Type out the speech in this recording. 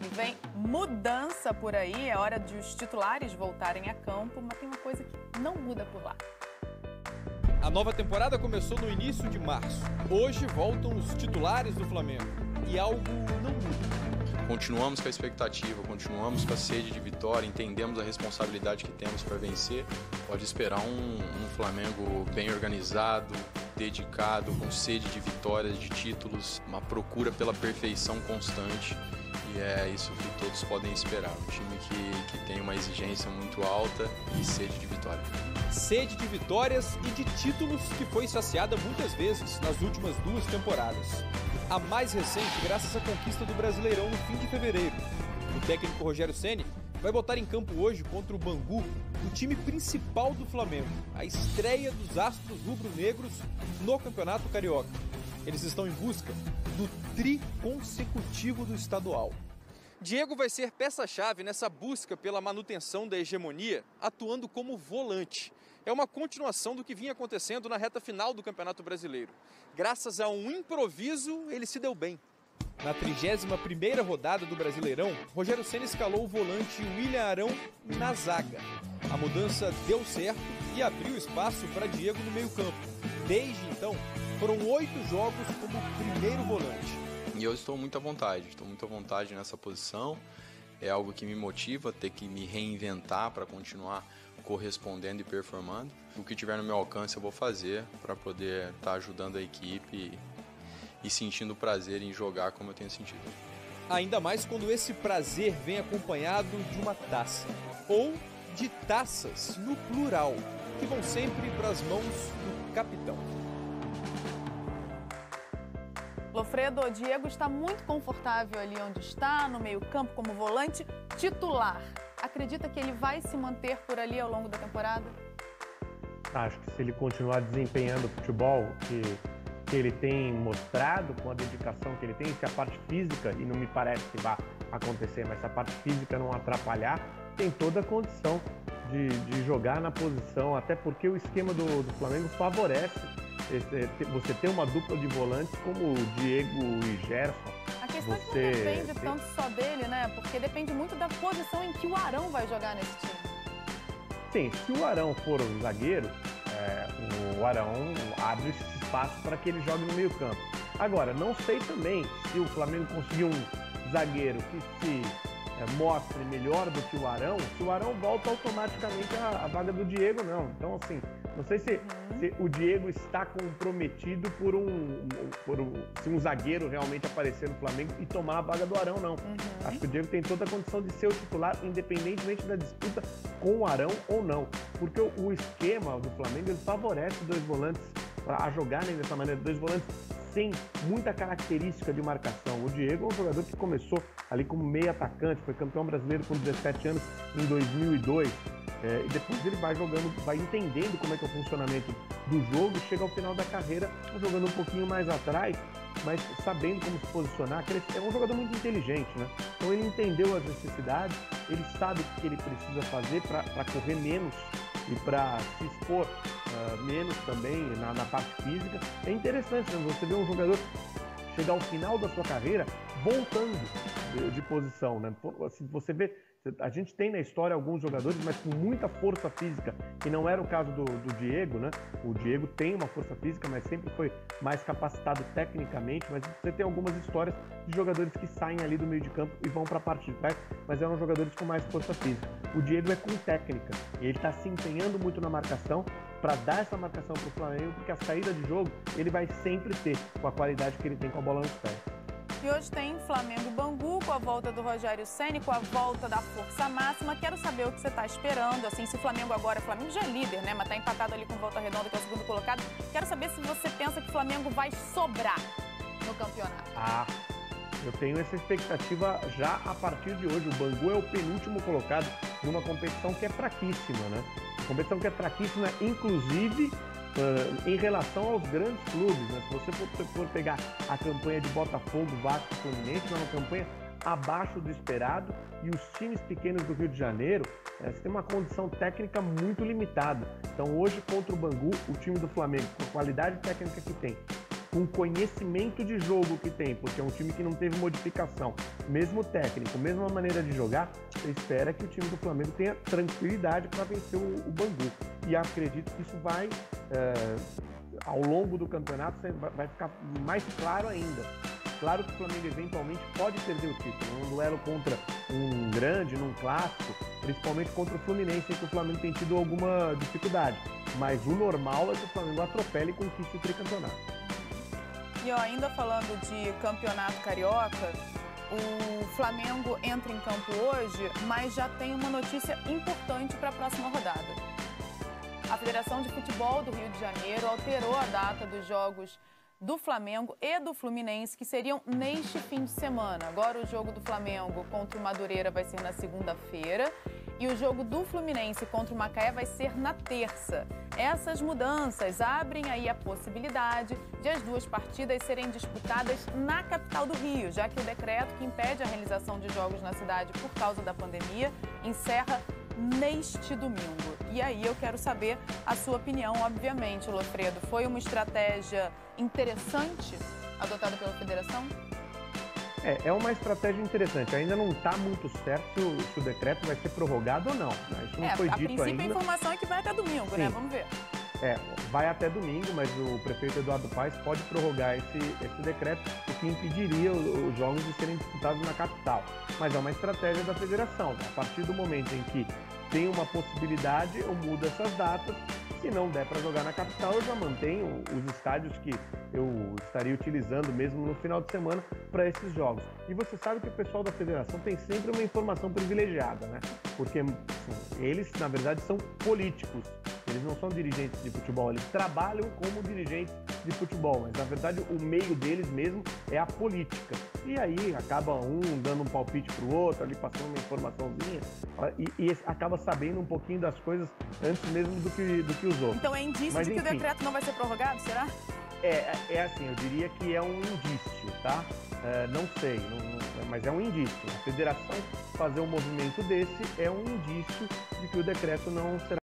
E vem mudança por aí, é hora de os titulares voltarem a campo, mas tem uma coisa que não muda por lá. A nova temporada começou no início de março. Hoje voltam os titulares do Flamengo. E algo não muda. Continuamos com a expectativa, continuamos com a sede de vitória, entendemos a responsabilidade que temos para vencer. Pode esperar um Flamengo bem organizado, dedicado, com sede de vitórias, de títulos, uma procura pela perfeição constante. E é isso que todos podem esperar. Um time que tem uma exigência muito alta e sede de vitória. Sede de vitórias e de títulos que foi saciada muitas vezes nas últimas 2 temporadas. A mais recente graças à conquista do Brasileirão no fim de fevereiro. O técnico Rogério Ceni vai botar em campo hoje contra o Bangu o time principal do Flamengo, a estreia dos astros rubro-negros no Campeonato Carioca. Eles estão em busca do tri consecutivo do estadual. Diego vai ser peça-chave nessa busca pela manutenção da hegemonia, atuando como volante. É uma continuação do que vinha acontecendo na reta final do Campeonato Brasileiro. Graças a um improviso, ele se deu bem. Na 31ª rodada do Brasileirão, Rogério Ceni escalou o volante William Arão na zaga. A mudança deu certo e abriu espaço para Diego no meio-campo. Desde então, foram 8 jogos como primeiro volante. E eu estou muito à vontade nessa posição. É algo que me motiva, ter que me reinventar para continuar correspondendo e performando. O que tiver no meu alcance eu vou fazer para poder estar ajudando a equipe e sentindo prazer em jogar como eu tenho sentido. Ainda mais quando esse prazer vem acompanhado de uma taça, ou de taças, no plural, que vão sempre para as mãos do capitão. Lofredo, o Diego está muito confortável ali onde está, no meio-campo como volante titular. Acredita que ele vai se manter por ali ao longo da temporada? Acho que se ele continuar desempenhando o futebol que ele tem mostrado, com a dedicação que ele tem, se a parte física, e não me parece que vai acontecer, mas se a parte física não atrapalhar, tem toda a condição de jogar na posição, até porque o esquema do Flamengo favorece você ter uma dupla de volantes como o Diego e Gerson. A questão é que não depende tanto só dele, né? Porque depende muito da posição em que o Arão vai jogar nesse time. Sim, se o Arão for o zagueiro, o Arão abre esse espaço para que ele jogue no meio-campo. Agora, não sei também se o Flamengo conseguir um zagueiro que se mostre melhor do que o Arão, se o Arão volta automaticamente à vaga do Diego, não. Então, assim, não sei se o Diego está comprometido se um zagueiro realmente aparecer no Flamengo e tomar a vaga do Arão, não. Acho que o Diego tem toda a condição de ser o titular, independentemente da disputa com o Arão ou não. Porque o esquema do Flamengo ele favorece 2 volantes a jogarem dessa maneira, 2 volantes sem muita característica de marcação. O Diego é um jogador que começou ali como meio atacante, foi campeão brasileiro com 17 anos em 2002. E depois ele vai jogando, vai entendendo como é que é o funcionamento do jogo, chega ao final da carreira jogando um pouquinho mais atrás, mas sabendo como se posicionar. É um jogador muito inteligente, né? Então ele entendeu as necessidades, ele sabe o que ele precisa fazer para correr menos e para se expor menos também na parte física. É interessante, né? Você vê um jogador chegar ao final da sua carreira voltando de posição, né? Você vê, a gente tem na história alguns jogadores, mas com muita força física, que não era o caso do Diego, né? O Diego tem uma força física, mas sempre foi mais capacitado tecnicamente, mas você tem algumas histórias de jogadores que saem ali do meio de campo e vão para a parte de trás, mas eram jogadores com mais força física. O Diego é com técnica, e ele está se empenhando muito na marcação, para dar essa marcação para o Flamengo, porque a saída de jogo ele vai sempre ter, com a qualidade que ele tem com a bola nos pés. E hoje tem Flamengo e Bangu, com a volta do Rogério Ceni, com a volta da força máxima. Quero saber o que você está esperando, assim, se o Flamengo já é líder, né, mas está empatado ali com Volta Redonda, que é o segundo colocado. Quero saber se você pensa que o Flamengo vai sobrar no campeonato. Eu tenho essa expectativa já a partir de hoje. O Bangu é o penúltimo colocado numa competição que é fraquíssima, né? Uma competição que é fraquíssima, inclusive em relação aos grandes clubes, né? Se você for pegar a campanha de Botafogo, Vasco e Fluminense, é uma campanha abaixo do esperado, e os times pequenos do Rio de Janeiro têm uma condição técnica muito limitada. Então hoje contra o Bangu, o time do Flamengo, com a qualidade técnica que tem, com o conhecimento de jogo que tem, porque é um time que não teve modificação, mesmo técnico, mesma maneira de jogar, você espera que o time do Flamengo tenha tranquilidade para vencer o Bangu. E acredito que isso vai, ao longo do campeonato, vai ficar mais claro ainda. Claro que o Flamengo eventualmente pode perder o título, num duelo contra um grande, num clássico, principalmente contra o Fluminense, em que o Flamengo tem tido alguma dificuldade. Mas o normal é que o Flamengo atropele e conquiste o tricampeonato. E ainda falando de campeonato carioca, o Flamengo entra em campo hoje, mas já tem uma notícia importante para a próxima rodada. A Federação de Futebol do Rio de Janeiro alterou a data dos jogos do Flamengo e do Fluminense, que seriam neste fim de semana. Agora o jogo do Flamengo contra o Madureira vai ser na segunda-feira e o jogo do Fluminense contra o Macaé vai ser na terça. Essas mudanças abrem aí a possibilidade de as duas partidas serem disputadas na capital do Rio, já que o decreto que impede a realização de jogos na cidade por causa da pandemia encerra neste domingo. E aí eu quero saber a sua opinião, obviamente, Lofredo. Foi uma estratégia interessante adotada pela federação? É uma estratégia interessante. Ainda não está muito certo se o decreto vai ser prorrogado ou não. Isso não foi dito ainda. A princípio a informação é que vai até domingo, Sim. né? Vamos ver. Vai até domingo, mas o prefeito Eduardo Paes pode prorrogar esse decreto, o que impediria os jogos de serem disputados na capital. Mas é uma estratégia da federação. A partir do momento em que tem uma possibilidade, eu mudo essas datas. Se não der para jogar na capital, eu já mantenho os estádios que eu estaria utilizando mesmo no final de semana para esses jogos. E você sabe que o pessoal da federação tem sempre uma informação privilegiada, né? Porque eles, na verdade, são políticos. Eles não são dirigentes de futebol, eles trabalham como dirigentes de futebol, mas na verdade o meio deles mesmo é a política. E aí acaba um dando um palpite para o outro, ali passando uma informaçãozinha, e acaba sabendo um pouquinho das coisas antes mesmo do que os outros. Então é indício mas, de que enfim, o decreto não vai ser prorrogado, será? É assim, eu diria que é um indício, tá? Não sei, mas é um indício. A federação fazer um movimento desse é um indício de que o decreto não será